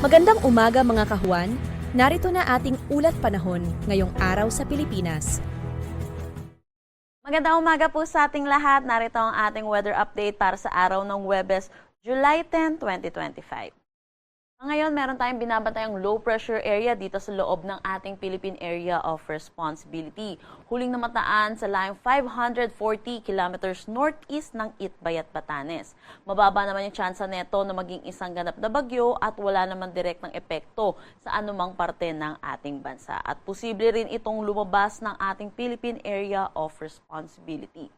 Magandang umaga mga kahuan, narito na ating ulat panahon ngayong araw sa Pilipinas. Magandang umaga po sa ating lahat. Narito ang ating weather update para sa araw ng Huwebes, July 10, 2025. Ngayon, meron tayong binabantayan low pressure area dito sa loob ng ating Philippine Area of Responsibility. Huling namataan sa layong 540 kilometers northeast ng Itbayat, Batanes. Mababa naman yung tsansa neto na maging isang ganap na bagyo at wala naman direktang epekto sa anumang parte ng ating bansa. At posible rin itong lumabas ng ating Philippine Area of Responsibility.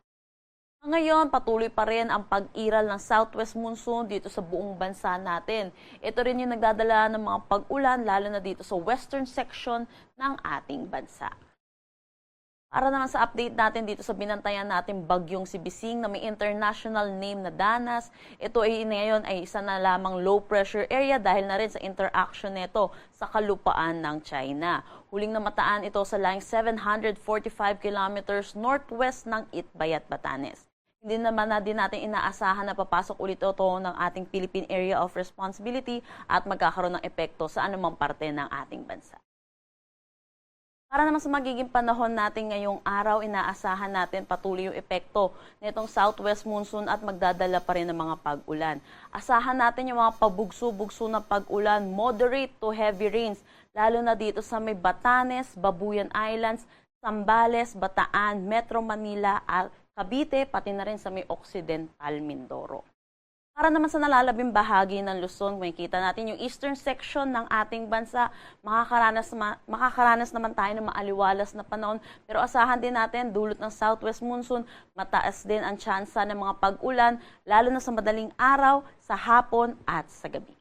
Ngayon, patuloy pa rin ang pag-iral ng southwest monsoon dito sa buong bansa natin. Ito rin yung nagdadala ng mga pag-ulan lalo na dito sa western section ng ating bansa. Para naman sa update natin dito sa binantayan natin bagyong si Bising na may international name na Danas, ito ay ngayon ay isa na lamang low pressure area dahil na rin sa interaction nito sa kalupaan ng China. Huling namataan ito sa layong 745 kilometers northwest ng Itbayat, Batanes. Hindi naman na din natin inaasahan na papasok ulit ito ng ating Philippine Area of Responsibility at magkakaroon ng epekto sa anumang parte ng ating bansa. Para naman sa magiging panahon natin ngayong araw, inaasahan natin patuloy yung epekto nitong southwest monsoon at magdadala pa rin ng mga pag-ulan. Asahan natin yung mga pabugso-bugso na pag-ulan, moderate to heavy rains, lalo na dito sa may Batanes, Babuyan Islands, Zambales, Bataan, Metro Manila, Cavite, pati na rin sa may Occidental Mindoro. Para naman sa nalalabing bahagi ng Luzon, makikita natin yung eastern section ng ating bansa, makakaranas naman tayo ng maaliwalas na panahon. Pero asahan din natin, dulot ng southwest monsoon, mataas din ang tsansa ng mga pag-ulan, lalo na sa madaling araw, sa hapon at sa gabi.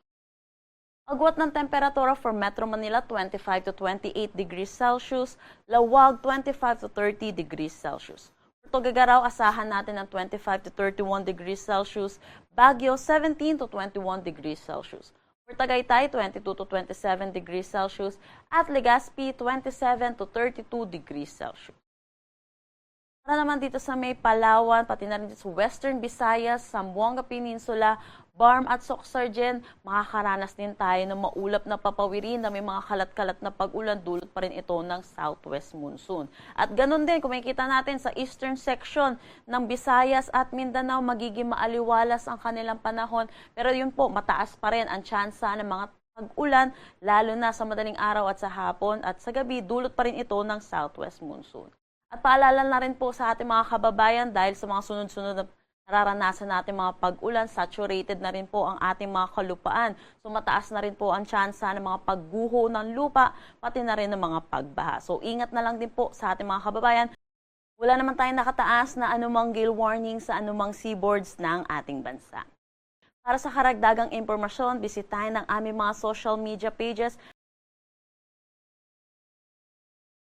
Agwat ng temperatura for Metro Manila, 25 to 28 degrees Celsius, Lawag, 25 to 30 degrees Celsius. Tugigaraw, asahan natin ng 25 to 31 degrees Celsius, Baguio 17 to 21 degrees Celsius. For Tagaytay, 22 to 27 degrees Celsius at Legazpi, 27 to 32 degrees Celsius. Para naman dito sa may Palawan, pati na rin dito sa Western Visayas, Zamboanga Peninsula, Barm at Soxargen, makakaranas din tayo ng maulap na papawirin na may mga kalat-kalat na pag-ulan, dulot pa rin ito ng southwest monsoon. At ganun din, kung makikita natin sa eastern section ng Visayas at Mindanao, magiging maaliwalas ang kanilang panahon. Pero yun po, mataas pa rin ang tsansa ng mga pag-ulan, lalo na sa madaling araw at sa hapon at sa gabi, dulot pa rin ito ng southwest monsoon. At paalala na rin po sa ating mga kababayan dahil sa mga sunod-sunod na nararanasan natin mga pag-ulan, saturated na rin po ang ating mga kalupaan. So mataas na rin po ang tsansa ng mga pagguho ng lupa, pati na rin ng mga pagbaha. So ingat na lang din po sa ating mga kababayan. Wala naman tayong nakataas na anumang gale warning sa anumang seaboards ng ating bansa. Para sa karagdagang impormasyon, bisitahin ang aming mga social media pages